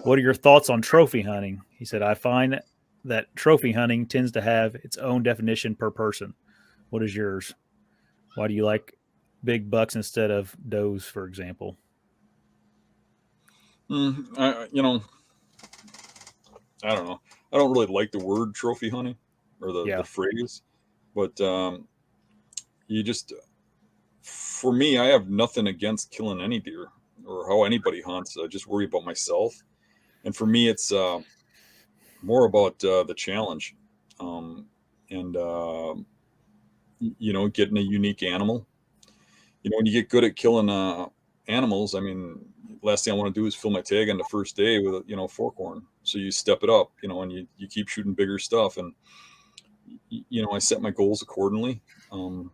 What are your thoughts on trophy hunting? He said, I find that trophy hunting tends to have its own definition per person. What is yours? Why do you like big bucks instead of does, for example? I don't know. I don't really like the word trophy hunting or the Yeah. phrase, but you just, for me, I have nothing against killing any deer or how anybody hunts. I just worry about myself. And for me, it's more about the challenge, um, and getting a unique animal. When you get good at killing animals, I mean, last thing I want to do is fill my tag on the first day with a forkhorn. So you step it up, and you keep shooting bigger stuff. And I set my goals accordingly. Um,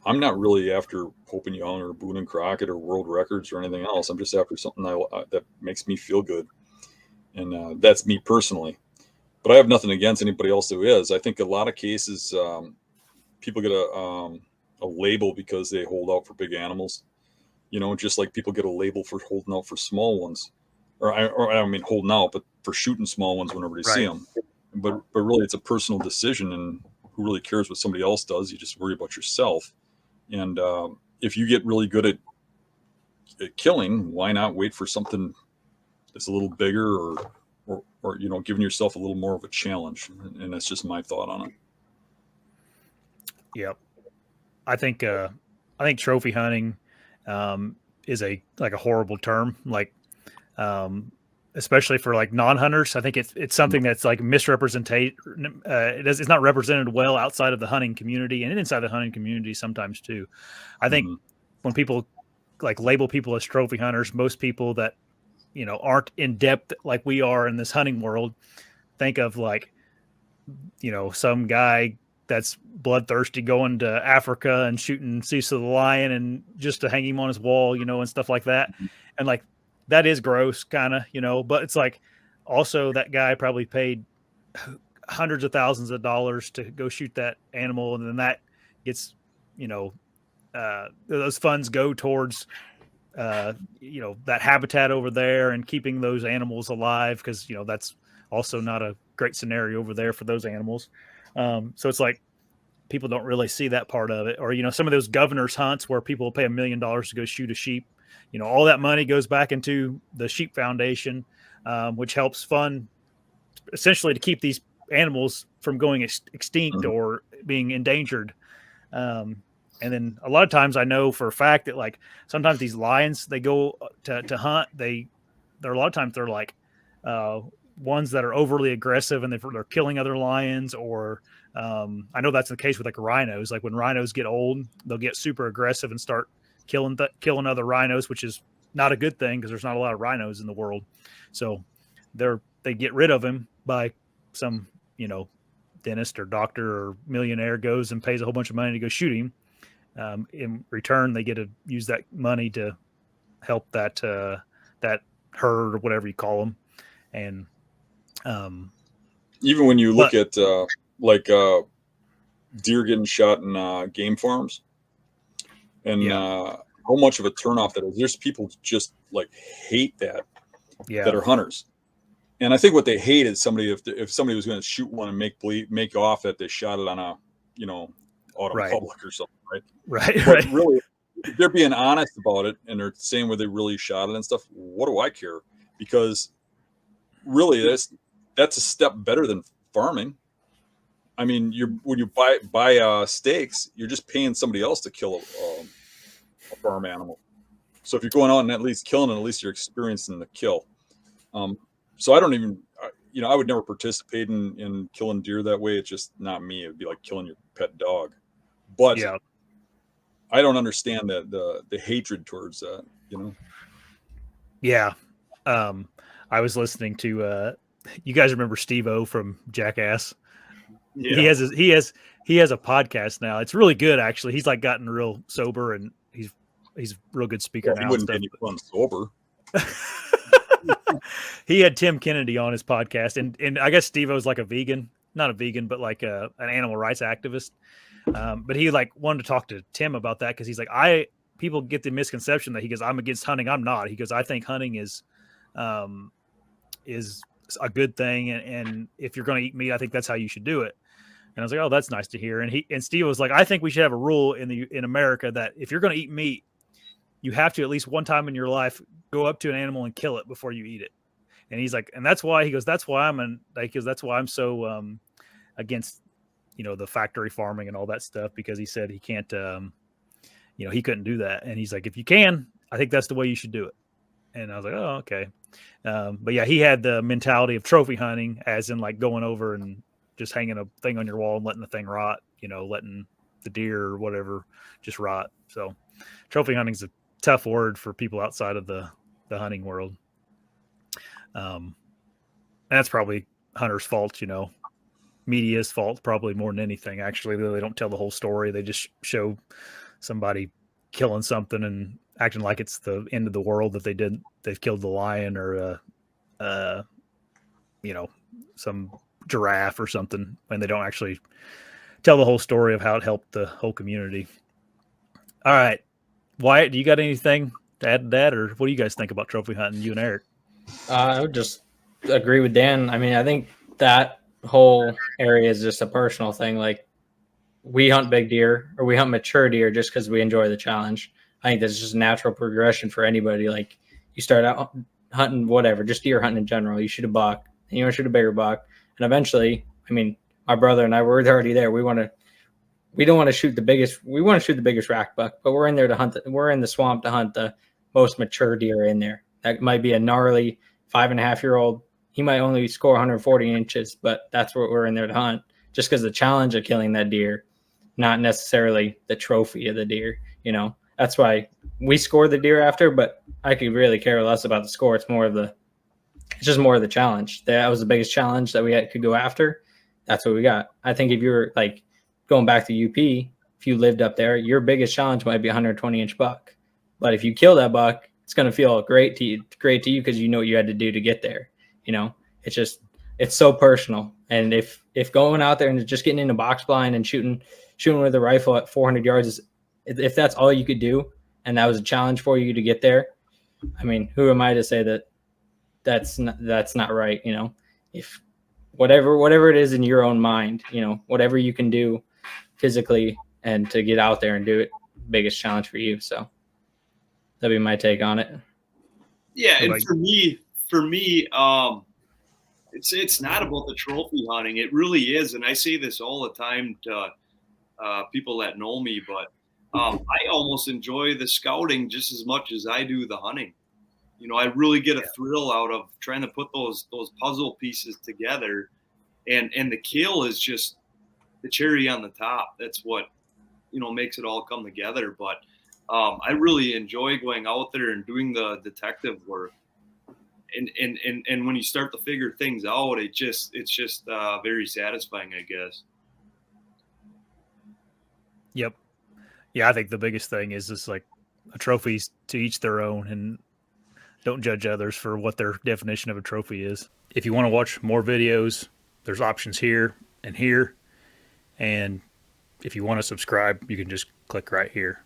I'm not really after Pope and Young or Boone and Crockett or world records or anything else. I'm just after something that makes me feel good, and that's me personally. But I have nothing against anybody else who is. I think a lot of cases, people get a label because they hold out for big animals. Just like people get a label for holding out for small ones, or I don't mean holding out, but for shooting small ones whenever they see Right. them. But really, it's a personal decision, and who really cares what somebody else does? You just worry about yourself. And if you get really good at killing, why not wait for something that's a little bigger, or giving yourself a little more of a challenge? And that's just my thought on it. Yep. I think trophy hunting is a horrible term. Um, Especially for like non-hunters. I think it's something that's like misrepresented. It's not represented well outside of the hunting community and inside the hunting community sometimes too. I think Mm-hmm. when people like label people as trophy hunters, most people that aren't in depth like we are in this hunting world think of like some guy that's bloodthirsty going to Africa and shooting Cecil the lion and just to hang him on his wall, and stuff like that. And like that is gross, kind of, but it's like also that guy probably paid hundreds of thousands of dollars to go shoot that animal, and then that gets, those funds go towards that habitat over there and keeping those animals alive, because that's also not a great scenario over there for those animals. So it's like people don't really see that part of it. Or some of those governors hunts where people pay $1 million to go shoot a sheep. All that money goes back into the sheep foundation, which helps fund essentially to keep these animals from going extinct Mm-hmm. or being endangered. And then a lot of times I know for a fact that like sometimes these lions, they go to hunt, they're a lot of times they're like uh, ones that are overly aggressive and they're killing other lions. Or I know that's the case with like rhinos. Like when rhinos get old, they'll get super aggressive and start killing other rhinos, which is not a good thing because there's not a lot of rhinos in the world. So they get rid of them by some dentist or doctor or millionaire goes and pays a whole bunch of money to go shoot him. In return, they get to use that money to help that herd or whatever you call them. And Even when you look but at like deer getting shot in game farms, and yeah, how much of a turnoff that is. There's people just like hate that yeah, are hunters, and I think what they hate is somebody, if somebody was going to shoot one and make off that they shot it on a out in right, public or something, right? right, But right, really, if they're being honest about it and they're saying where they really shot it and stuff, what do I care? Because really, that's a step better than farming. I mean, when you buy steaks, you're just paying somebody else to kill a farm animal. So if you're going out and at least killing it, at least you're experiencing the kill. Um, so I don't even, I would never participate in killing deer that way. It's just not me. It'd be like killing your pet dog. But yeah, I don't understand the hatred towards that. yeah. Um, I was listening to you guys remember Steve-O from Jackass? He Yeah. has his, he has a podcast now. It's really good actually. He's like gotten real sober and he's a real good speaker Well, he now and wouldn't be stuff. any fun sober. He had Tim Kennedy on his podcast, and I guess Steve-O's like a vegan, not a vegan, but like an animal rights activist. But he like wanted to talk to Tim about that because he's like, people get the misconception that he goes, I'm against hunting. I'm not. He goes, I think hunting is is a good thing, and if you're going to eat meat, I think that's how you should do it. And I was like, oh, that's nice to hear. And Steve was like, I think we should have a rule in America that if you're going to eat meat, you have to at least one time in your life go up to an animal and kill it before you eat it. And he's like, and that's why that's why that's why I'm so against the factory farming and all that stuff, because he said he can't he couldn't do that. And he's like, if you can, I think that's the way you should do it. And I was like, oh, okay. But yeah, he had the mentality of trophy hunting, as in like going over and just hanging a thing on your wall and letting the thing rot, letting the deer or whatever just rot. So trophy hunting is a tough word for people outside of the hunting world. And that's probably hunters' fault, media's fault, probably more than anything. Actually, they don't tell the whole story. They just show somebody killing something and acting like it's the end of the world that they've killed the lion or some giraffe or something, and they don't actually tell the whole story of how it helped the whole community. All right, Wyatt, do you got anything to add to that, or what do you guys think about trophy hunting, you and Eric? I would just agree with Dan. I mean, I think that whole area is just a personal thing. Like, we hunt big deer or we hunt mature deer just because we enjoy the challenge. I think that's just a natural progression for anybody. Like, you start out hunting whatever, just deer hunting in general. You shoot a buck, and you want to shoot a bigger buck, and eventually, I mean, my brother and I were already there. We don't want to shoot the biggest. We want to shoot the biggest rack buck, but we're in there to hunt. We're in the swamp to hunt the most mature deer in there. That might be a gnarly 5.5-year-old. He might only score 140 inches, but that's what we're in there to hunt. Just because the challenge of killing that deer, not necessarily the trophy of the deer. That's why we score the deer after. But I could really care less about the score. It's just more of the challenge. That was the biggest challenge that we could go after. That's what we got. I think if you're like going back to UP, if you lived up there, your biggest challenge might be 120-inch buck. But if you kill that buck, it's going to feel great to you because you know what you had to do to get there. It's so personal. And if going out there and just getting in a box blind and shooting with a rifle at 400 yards, if that's all you could do, and that was a challenge for you to get there, I mean, who am I to say that's not right? If whatever it is in your own mind, whatever you can do physically and to get out there and do it, biggest challenge for you. So that'd be my take on it. Yeah, and for me, it's not about the trophy hunting. It really is, and I say this all the time to people that know me. But I almost enjoy the scouting just as much as I do the hunting. I really get a thrill out of trying to put those puzzle pieces together, and the kill is just the cherry on the top. That's what makes it all come together. But I really enjoy going out there and doing the detective work. And when you start to figure things out, it's just very satisfying, I guess. Yep. Yeah, I think the biggest thing is just like trophies to each their own, and don't judge others for what their definition of a trophy is. If you want to watch more videos, there's options here and here. And if you want to subscribe, you can just click right here.